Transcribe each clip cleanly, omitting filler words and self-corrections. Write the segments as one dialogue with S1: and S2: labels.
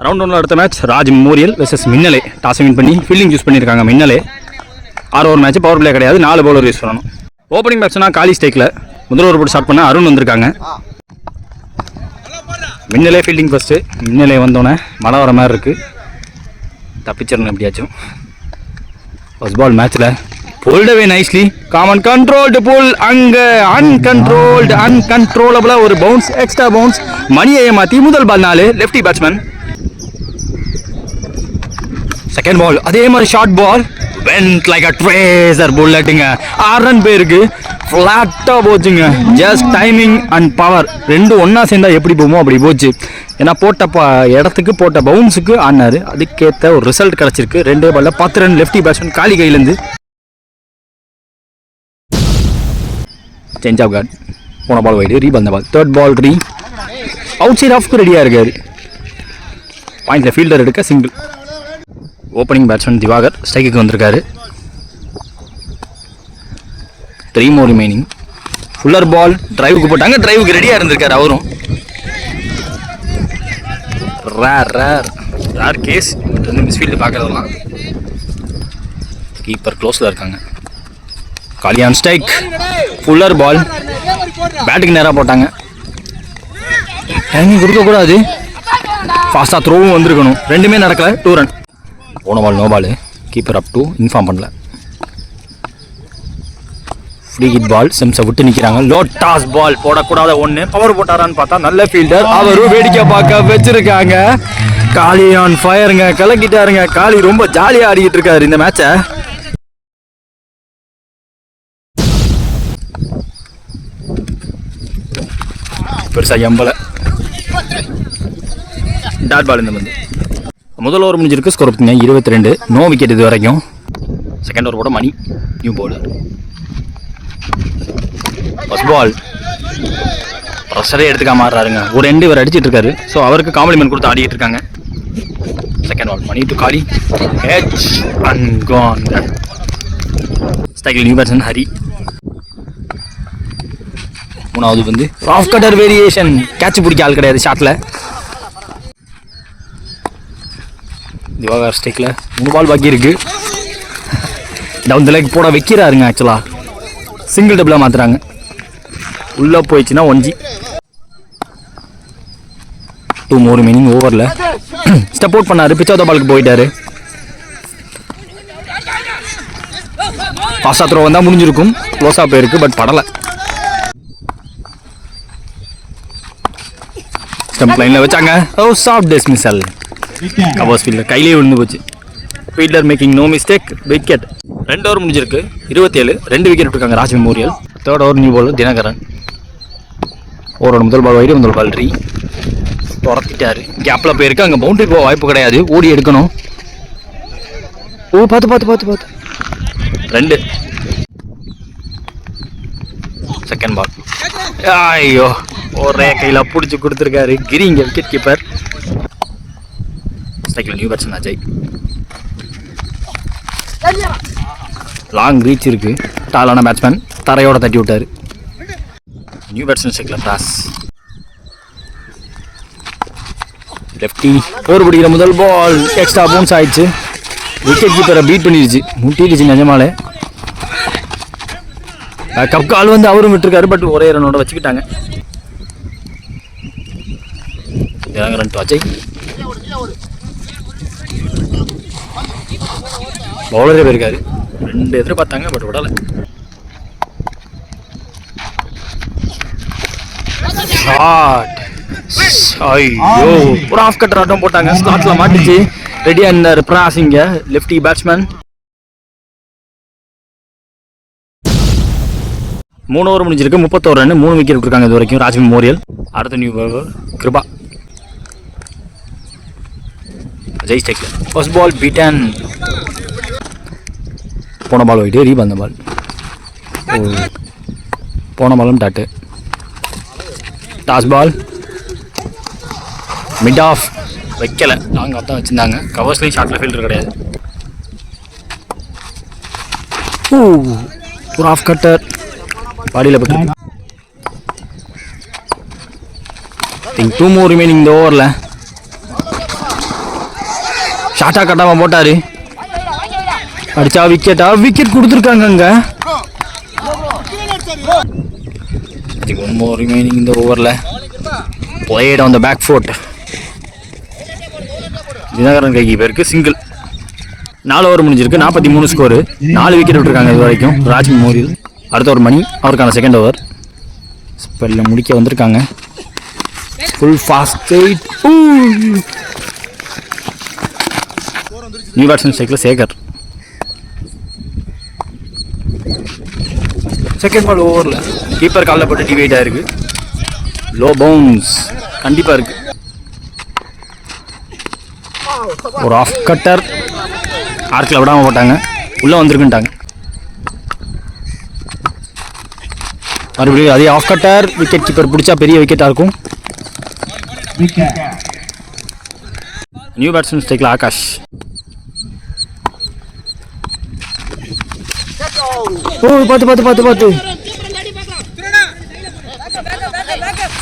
S1: Round ஒன்ல அடுத்த match Raj memorial versus Minnale. Toss win பண்ணி ஃபீல்டிங் யூஸ் பண்ணியிருக்காங்க Minnale. 6 over match, power play கிடையாது, 4 பவுலர் யூஸ் பண்ணணும். ஓப்பனிங் பேட்ஸ்னா காலி ஸ்டேக்கில் முதல் ஓவர் போட்டு ஸ்டார்ட் பண்ண அருண் வந்திருக்காங்க. Minnale fielding first. மின்னலே வந்தோடனே மழை வர மாதிரி இருக்குது, தப்பிச்சிடணும் எப்படியாச்சும். ஃபர்ஸ்ட் பால் மேட்ச்சில் pulled away nicely. Common controlled pull. அங்கே அன்கண்ட்ரோலபிளாக ஒரு பவுன்ஸ், எக்ஸ்ட்ரா பவுன்ஸ். மணியை ஏமாற்றி முதல் ball 4, lefty batsman. Second ball அதே மாதிரி short ball, went like a tracer புல்லட்டுங்க. 6 ரன் பேருக்கு ஃப்ளாட்டாக போச்சுங்க. ஜஸ்ட் டைமிங் அண்ட் பவர் ரெண்டும் ஒன்றா சேர்ந்தா எப்படி போகுமோ அப்படி போச்சு. ஏன்னா போட்ட இடத்துக்கு போட்ட பவுன்ஸுக்கு ஆனார், அதுக்கேற்ற ஒரு ரிசல்ட் கிடச்சிருக்கு. 2 பாலில் 10 ரன். லெஃப்டி பேட்ஸ்மேன் காலி கையிலேருந்து சேஞ்ச் ஆஃப் கார்டு. போன ball wide, reball ball. Third ball ரீ அவுட் சைட் ஆஃப்க்கு ரெடியாக இருக்காரு. பாயிண்ட்ல ஃபீல்டர் எடுக்க சிங்கிள். ஓப்பனிங் பேட்ஸ்மேன் திவாகர் ஸ்ட்ரைக்கு வந்திருக்காரு. 3 more ரிமைனிங். ஃபுல்லர் பால் டிரைவுக்கு போட்டாங்க, டிரைவுக்கு ரெடியாக இருந்திருக்காரு அவரும். ரேர் கேஸ் மிஸ்ஃபீல்டு பார்க்குறதெல்லாம். கீப்பர் க்ளோஸில் இருக்காங்க. காலியான் ஸ்ட்ரைக், ஃபுல்லர் பால், பேட்டுக்கு நேராக போட்டாங்க. டைமிங் கொடுக்கக்கூடாது, ஃபாஸ்ட்டாக த்ரோவும் வந்திருக்கணும். ரெண்டுமே நடக்கல. 2 ரன். போன ball no ball. Keeper up to inform பண்ணல. ஃப்ரீ ஹிட் பால், செம்ஸை விட்டு நிற்கிறாங்க. லோ டாஸ் பால் போடக்கூடாத ஒன்று. பவர் போட்டாரான்னு பார்த்தா நல்ல ஃபீல்டர், அவரும் வேடிக்கை பார்க்க வச்சிருக்காங்க. காலி ஆன் ஃபயருங்க, கலக்கிட்டாருங்க. காலி ரொம்ப ஜாலியாக ஆடிக்கிட்டு இருக்காரு இந்த மேட்சை. பெருசாக எம்பலை டாட் பால். இந்த வந்து முதல் ஓவர் முடிஞ்சிருக்கு. ஸ்கோர் பார்த்தீங்கன்னா 22. நோ விக்கெட் இது வரைக்கும். செகண்ட் ஓவர் போட Mani new bowler. First ball ப்ரெஷரே எடுத்துக்காம ஆடுறாருங்க. ஒரு எண்டு இவர் அடிச்சிட்டு இருக்காரு. ஸோ அவருக்கு காம்ப்ளிமெண்ட் கொடுத்து ஆடிட்டு இருக்காங்க. செகண்ட் பால் மணி டு காலி, ஹெச் அண்ட் கான். ஸ்ட்ரைக்கில் நியூ பேட்ஸ்மேன் ஹரி. மூணாவது வந்து ஆஃப் கட்டர் வேரியேஷன். கேட்ச் பிடிக்க ஆள் கிடையாது ஷாட்டில். திவாகர் ஸ்ட்ரைக்கில் 3 பால் பாக்கி இருக்கு. டவுன் த லெக் போட வைக்கிறாருங்க. ஆக்சுவலாக சிங்கிள் டபுளாக மாற்றுறாங்க. உள்ளே போயிடுச்சுன்னா 1G. 2 more remaining. ஓவரில் ஸ்டெப் அவுட் பண்ணார், பிச் ஆஃப் த பாலுக்கு போயிட்டாரு. பாஸா த்ரோ வந்தால் முடிஞ்சிருக்கும். க்ளோஸாக போயிருக்கு, பட் படலை. ஸ்டம்ப் லைனில் வச்சாங்க. Oh soft dismissal. Covers fielder கையிலே விழுந்து போச்சு. Fielder making no mistake, wicket. 2 over முடிஞ்சிருக்கு. 27. 2 விக்கெட் விட்டுருக்காங்க Raj memorial. Third over new ball Dinakaran. ஓவரோட முதல் பால் வைடு, முதல் பால் ரீ. துரத்திட்டாரு, கேப்பில் போயிருக்கு. அங்கே பவுண்டரி போக வாய்ப்பு கிடையாது, ஓடி எடுக்கணும். ஓ பார்த்து 2. Second ball. ஐயோ, ஒரே கையில் பிடிச்சி கொடுத்துருக்காரு கிரி. இங்கே விக்கெட் கீப்பர். ஸ்ட்ரைக்கில் new batsman Ajay. Long reach இருக்கு. டாலான பேட்ஸ்மேன் தரையோட தட்டி விட்டாரு. நியூ பேட்ஸ்மேன் ஸ்ட்ரைக்கில் பிராஸ். லெஃப்டி 4 பிடிக்கிற முதல் பால் எக்ஸ்ட்ரா பவுன்ஸ் ஆயிடுச்சு. விக்கெட் கீப்பரை பீட் பண்ணிடுச்சு, முட்டிடுச்சு நிஜமாலே. கப் கால் வந்து அவரும் விட்டுருக்காரு, பட் ஒரே ரனோட வச்சுக்கிட்டாங்க. Run to Ajay. பவுலரே போயிருக்காரு. 2 எதிர்பார்த்தாங்க, பட் விடலை. ஐயோ, ஒரு ஆஃப் கட்டர் ஆட்டம் போட்டாங்க. ஸ்லாட்ல மாட்டிச்சு. ரெடியா இருந்தார் பிராசிங்க, லெஃப்டி பேட்ஸ்மேன். 3 ஓவர் முடிஞ்சிருக்கு. 31 ரன். 3 விக்கெட் விட்டுருக்காங்க இது வரைக்கும் ராஜ் மெமோரியல். அடுத்த நியூ பவுலர் கிருபா. அஜய் ஸ்ட்ரைக்கில். First ball beaten. போன பால் வைட்டு, ரீ வந்த பால். போன பாலும் dot. Toss ball mid off வைக்கலை. லாங் ஆஃப் தான் வச்சுருந்தாங்க. கவர்ஸ்லேயும் ஷார்ட்டில் ஃபீல்டர் கிடையாது. ஒரு ஆஃப் கட்டர் பாடியில் பட்டு. 2 more ரிமைனிங் இந்த ஓவரில். ஷாட்டா கட்டாமல் போட்டார். அடிச்சா விக்கெட் கொடுத்துருக்காங்க. அங்கே ஒன் மோர் ரிமைனிங் இந்த ஓவரில். Played on the back foot. Dinakaran கைக்கு பேருக்கு சிங்கிள். 4 ஓவர் முடிஞ்சிருக்கு. 43 ஸ்கோரு. 4 விக்கெட் விட்டுருக்காங்க இது வரைக்கும் ராஜ் மெமோரியல். அடுத்த ஒரு மணி அவருக்கான செகண்ட் ஓவர். ஸ்பெல்ல முடிக்க வந்திருக்காங்க. Full fast. நியூ பேட்ஸ்மேன் ஸ்ட்ரைக்கில் சேகர். செகண்ட் பால் ஓவரில் கீப்பர் காலில் போட்டு டிவைட் ஆயிருக்கு. லோ பவுன்ஸ் கண்டிப்பாக இருக்கு. ஒரு ஆஃப் கட்டர் ஆர்க்கில் விடாமல் போட்டாங்க. உள்ளே வந்திருக்குன்ட்டாங்க. மறுபடியும் அதே ஆஃப் கட்டர். விக்கெட் கீப்பர் பிடிச்சா பெரிய விக்கெட்டாக இருக்கும். நியூ பேட்ஸ்மேன் ஸ்ட்ரைக்கில் ஆகாஷ். பார்த்து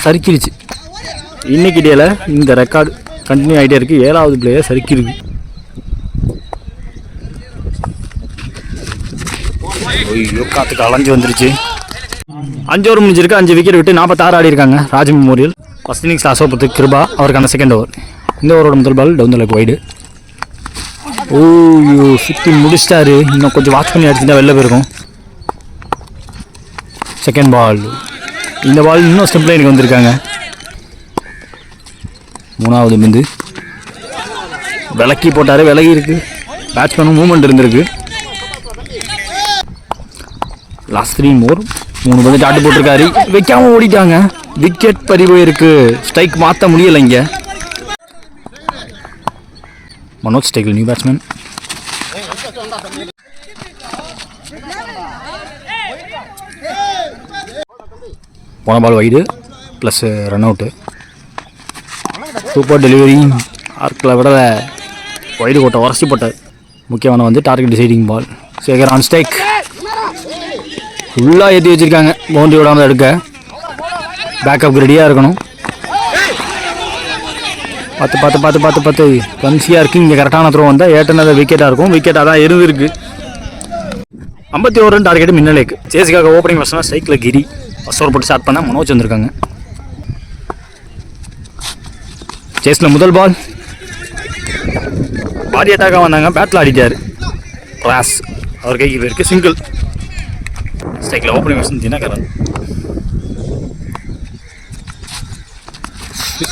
S1: சறுக்கிடுச்சு. இன்னைக்கு டேல இந்த ரெக்கார்டு கண்டினியூ ஆகிட்டே இருக்கு. 7வது பிளேயர் சறுக்கிருக்கு. ஐயோ காத்துக்கு அலைஞ்சு வந்துருச்சு. 5 ஓவர் முடிஞ்சிருக்கு. 5 விக்கெட் விட்டு 46 ஆடி இருக்காங்க ராஜ் மெமோரியல். ஃபர்ஸ்ட் இன்னிங்ஸ் அசோபத்து கிருபா அவருக்கான செகண்ட் ஓவர். இந்த ஓவரோட முதல் ball down the leg wide. ஓய்யோ சுற்றி முடிச்சிட்டாரு. இன்னும் கொஞ்சம் வாட்ச் பண்ணி அடிச்சுட்டா வெளில போயிருக்கும். Second ball. இந்த பால் இன்னும் ஸ்டெப் லைனுக்கு வந்திருக்காங்க. 3வது பிந்து விலக்கி போட்டார். விலகி இருக்கு. பேட்ஸ்மேனும் மூவ்மெண்ட் இருந்திருக்கு. லாஸ்ட் 3 மோர். 3 பந்து டாட்டு போட்டிருக்காரு. வைக்காம ஓடிட்டாங்க. விக்கெட் பறி போயிருக்கு. ஸ்ட்ரைக் மாற்ற முடியலை. இங்கே மனோஜ் ஸ்ட்ரைக்கில் நியூ பேட்ஸ்மேன். போன ball wide plus run out. Super delivery. ஆர்க்கில் விட வைடு கோட்டை உரசி போட்டார். முக்கியமான வந்து target deciding ball. Sekar on strike. ஃபுல்லாக ஏற்றி வச்சுருக்காங்க. பவுண்டரி விடாமல் எடுக்க. பேக்கப் ரெடியாக இருக்கணும். பார்த்து கன்சியாக இருக்குது. இங்கே கரெக்டான த்ரோ வந்தால் ஏட்டனது விக்கெட்டாக இருக்கும். விக்கெட்டாக தான் இருந்திருக்கு. 51 ரன் டார்கெட் மின்னலேக்கு. சேஸுக்காக ஓப்பனிங் பர்சனாக ஸ்ட்ரைக்கில் கிரி. ஃபர்ஸ்ட் ஓவர் போட்டு ஸ்டார்ட் பண்ணால் மனோஜ் வந்திருக்காங்க. சேஸில் முதல் பால். பாடி அட்டாக்காக வந்தாங்க. பேட்டில் ஆடிட்டார். ராஸ் அவர் கைக்கு போயிருக்கு. சிங்கிள். ஸ்ட்ரைக்கில் ஓப்பனிங் பர்சன் தினகரன்.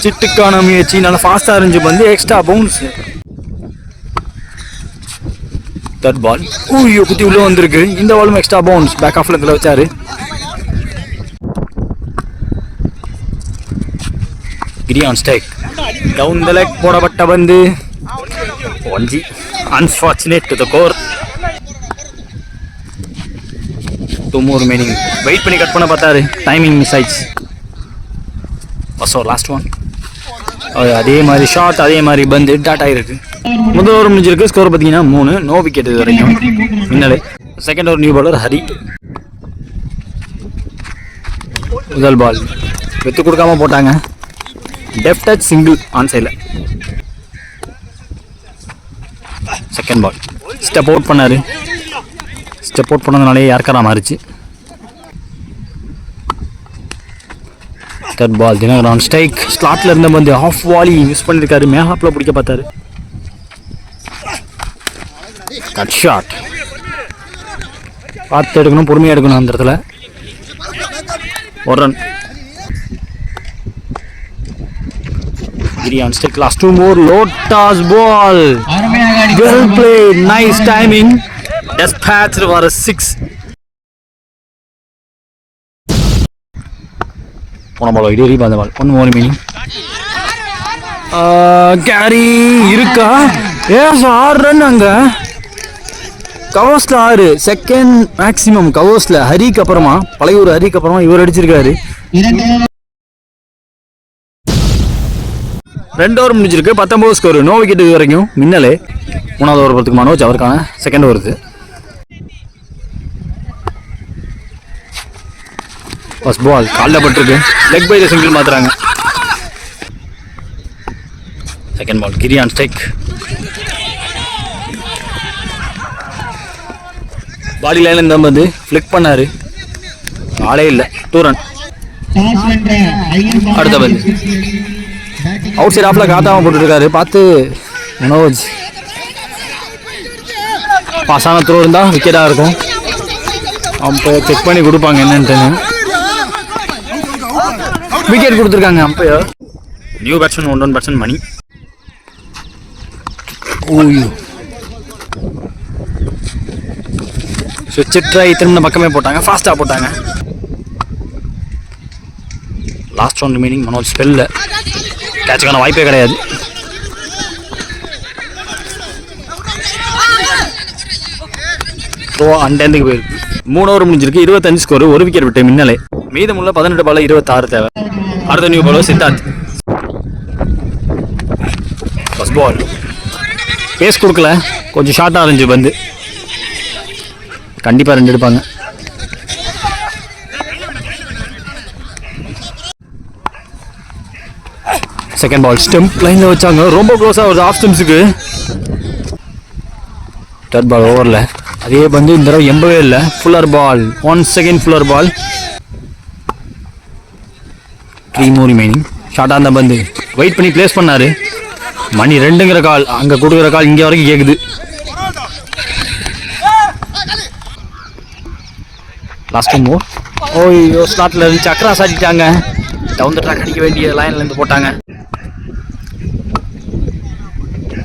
S1: சிட்டுக்கான முயற்சி நல்லா ஃபாஸ்ட்டாக இருந்துச்சு. வந்து எக்ஸ்ட்ரா பவுன்ஸ். Third ball. ஊயோ குத்தி உள்ளே வந்திருக்கு. இந்த பாலும் எக்ஸ்ட்ரா பவுன்ஸ். பேக் ஆஃப்ல இதில் வச்சாரு. Giri on strike. Down the leg போடப்பட்ட பந்து. 1G. Unfortunate to the core. 2 more remaining. Wait பண்ணி கட் பண்ண பார்த்தாரு. டைமிங் மிஸ் ஆயிடுச்சு. Last one. அதே மாதிரி ஷாட். அதே மாதிரி பந்து டாட் ஆகிருக்கு. முதல் ஓவர் முடிஞ்சிருக்கு. ஸ்கோர் பார்த்தீங்கன்னா 3. நோ விக்கெட் இது வரைக்கும் Minnale. Second over new bowler Hari. முதல் பால் வெத்து கொடுக்காம போட்டாங்க. டெஃப் டச் சிங்கிள் ஆன் சைடில். செகண்ட் பால் ஸ்டெப் அவுட் பண்ணார். ஸ்டெப் அவுட் பண்ணதுனாலே யாருக்கரா மாறிச்சு. Third ball Dinakaran on strike. ஸ்லாட்டில் இருந்த வந்து ஆஃப் வாலி யூஸ் பண்ணியிருக்காரு. மேஹாப்பில் பிடிக்க பார்த்தாரு. Cut shot. பார்த்து எடுக்கணும். பொறுமையாக எடுக்கணும். அந்த இடத்துல ஒரு run. on stick. Last 2 more. Low toss ball. Well played. Nice timing. Dispatched for a 6. போன பால் ஐடியா ரீப். அந்த பால் 1 more remaining. கேரி இருக்கா? ஏஸ் 6 ரன். அங்கே கவர்ஸில் 6. Second maximum கவர்ஸில். ஹரிக்கு அப்புறமா பழையூர் ஹரிக்கு அப்புறமா இவர் அடிச்சிருக்காரு. 2 ஓவர் முடிஞ்சிருக்கு. 19 ஸ்கோர். நோ விக்கெட் இது வரைக்கும் மின்னலே. 3வது ஓவர் போகிறதுக்கு மனோஜ் அவருக்கான செகண்ட் ஓவருக்கு. ஃபர்ஸ்ட் பால் காலில் பட்டிருக்கு. லெக் பை த சிங்கிள் மாத்துறாங்க. Second ball Giri on strike. Body லைன்ல இந்த வந்து ஃபிளிக் பண்ணாரு, ஆளே இல்லை, 2 ரன். அடுத்த பந்து அவுட் சைட் ஆஃப்ல காத்தாம போட்டுருக்காரு, பார்த்து மனோஜ். பாசான த்ரோ இருந்தா விக்கெட்டா இருக்கும், அம்பையர் செக் பண்ணி கொடுப்பாங்க என்னன்ட்டு. விக்கெட் கொடுத்துருக்காங்க umpire. New batsman 1 batsman Mani. ஓய்யோ ஸ்விட்ச் ட்ரை திரும்ப பக்கமே போட்டாங்க, ஃபாஸ்ட்டாக போட்டாங்க. Last one remaining. மனோஜ் ஸ்பெல்ல கேட்சுக்கான வாய்ப்பே கிடையாது. த்ரோ அண்டேந்துக்கு போயிருக்கு. 3 ஓவர் முடிஞ்சிருக்கு, 25 ஸ்கோர், 1 விக்கெட் விட்டு மின்னலே. மீதமுள்ள 18 பால் 26 தேவை. அடுத்த new bowler Siddharth. First ball pace கொடுக்கல, கொஞ்சம் ஷார்ட்டாக இருந்துச்சு பந்து, கண்டிப்பாக 2 எடுப்பாங்க. செகண்ட் பால் ஸ்டெம்ப் லைனில் வச்சாங்க, ரொம்ப க்ளோஸாக வருது ஆஃப் ஸ்டெம்ஸுக்கு. தேர்ட் பால் ஓவரில் அதே பந்து இந்த தடவை எம்பவே இல்லை. ஃபுல்லர் பால், 1 செகண்ட் ஃபுல்லர் பால். 3 more remaining. ஷார்ட்டாக அந்த பந்து வெயிட் பண்ணி பிளேஸ் பண்ணார். மணி 2ங்கிற கால், அங்கே கொடுக்குற கால் இங்கே வரைக்கும் கேட்குது. லாஸ்ட் மோர். ஓய்யோ ஸ்லாட்டில் இருந்துச்சு, அக்ராஸ் ஆடிட்டாங்க. டவுன் த ட்ராக் அடிக்க வேண்டிய லைன்லேருந்து போட்டாங்க.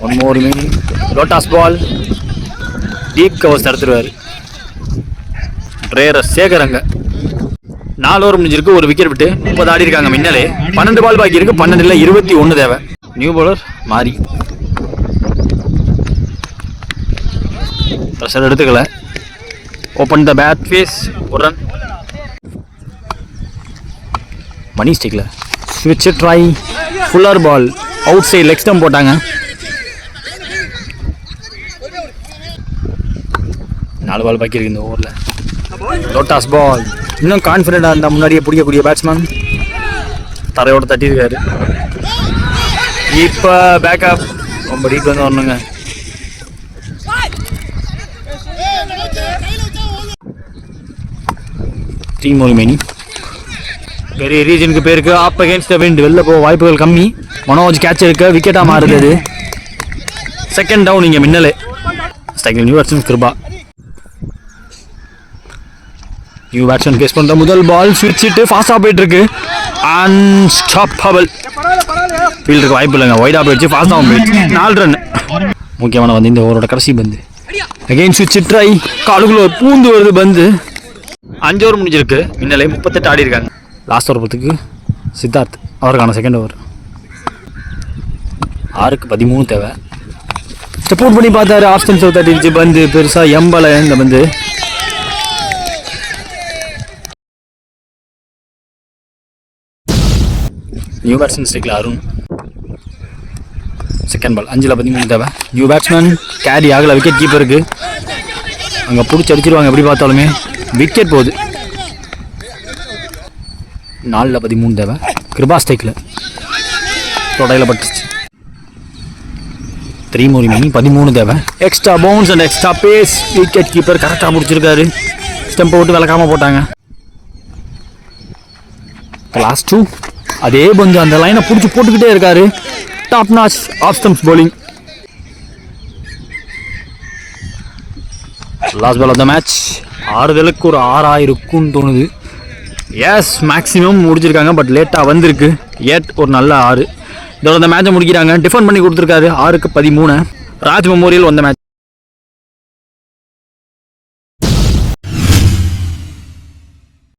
S1: 1 more remaining. லோட்டாஸ் பால், டீப் கவர்ஸ் தடுத்துருவார். ரேர சேகரங்க. 4 ஓவர் முடிஞ்சிருக்கு, 1 விக்கெட் விட்டு 30 ஆடி இருக்காங்க மின்னலே. 12 பால் பாக்கி இருக்கு, 12ல் 21 தேவை. நியூ பவுலர் மாறி ப்ரெஷர் எடுத்துக்கல. Open the bat face, 1 run. Mani ஸ்டிக்ல ஸ்விட்ச் try, fuller ball, out side leg stump போட்டாங்க. 4 பால் பாக்கி இருக்கு இந்த ஓவரில். லோட்டாஸ் பால், இன்னும் கான்ஃபிடென்ட்டாக இருந்தால் முன்னாடியே பிடிக்கக்கூடிய பேட்ஸ்மேன் தரையோட தட்டியிருக்காரு. இப்போ பேக்கப் ரொம்ப டீப் வந்து வரணுங்க. டீம் ஒரு மெனி பெரிய ரீஜனுக்கு பேருக்கு ஆப் அகேன்ஸ்ட் த விண்ட், வெளில போக வாய்ப்புகள் கம்மி. மனோஜ் கேட்ச் எடுக்க விக்கெட்டாக மாறுது. அது செகண்ட் டவுன் இங்கே மின்னலே. ஸ்ட்ரைக்கில் new batsman Kripa. New batsman கேஸ் பண்ணுற முதல் பால் ஸ்விட்சிட்டு ஃபாஸ்ட்டாக போயிட்டுருக்கு. அன்ஸ்டாப்பபிள். ஃபீல்டுக்கு வாய்ப்பு இல்லைங்க, ஒய்டாக போயிடுச்சு, ஃபாஸ்ட்டாகவும் போயிடுச்சு. 4 ரன். முக்கியமான வந்து இந்த ஓவரோட கடைசி பந்து. அகெயின் ஸ்விட்ச் ட்ரை, காலுக்குள்ள பூந்து வருது பந்து. 5 ஓவர் முடிஞ்சிருக்கு, மின்னலே 38 ஆடி இருக்காங்க. லாஸ்ட் ஓவர் பத்துக்கு சித்தார்த், அவருக்கான செகண்ட் ஓவர். 6க்கு 13 தேவை. ஸ்டெப் அவுட் பண்ணி பார்த்தாரு, ஆஃப் ஸ்டெம்ஸ் தட்டிடுச்சு பந்து, பெருசாக எம்பலை இந்த பந்து. நியூ பேட்ஸ்மேன் ஸ்ட்ரைக்கில் அருண். செகண்ட் பால் 5ல் 13 தேவை. நியூ பேட்ஸ்மேன் கேரி ஆகலை, விக்கெட் கீப்பருக்கு அங்கே பிடிச்சி அடிச்சிருவாங்க எப்படி பார்த்தாலுமே. விக்கெட் போகுது. 4ல் 13 தேவை. கிருபா ஸ்ட்ரைக்கில் தொடையில் பட்டுச்சு. 3 more remaining. 13 தேவை. Extra bounce and extra pace. Wicket keeper கரெக்டாக முடிச்சிருக்காரு. ஸ்டெம்பை விட்டு விளக்காமல் போட்டாங்க. லாஸ்ட் 2. அதே பந்து அந்த லைனை பிடிச்சி போட்டுக்கிட்டே இருக்காரு. Top notch off stumps bowling. Last ball of the match. ஆறுதலுக்கு ஒரு 6 இருக்கும்னு தோணுது. எஸ், மேக்ஸிமம் முடிச்சிருக்காங்க, பட் லேட்டாக வந்திருக்கு. 8 ஒரு நல்ல 6. இதோட அந்த மேட்சை முடிக்கிறாங்க. டிஃபன் பண்ணி கொடுத்துருக்காரு. 6க்கு 13. ராஜ் மெமோரியல் வந்த மேட்ச்.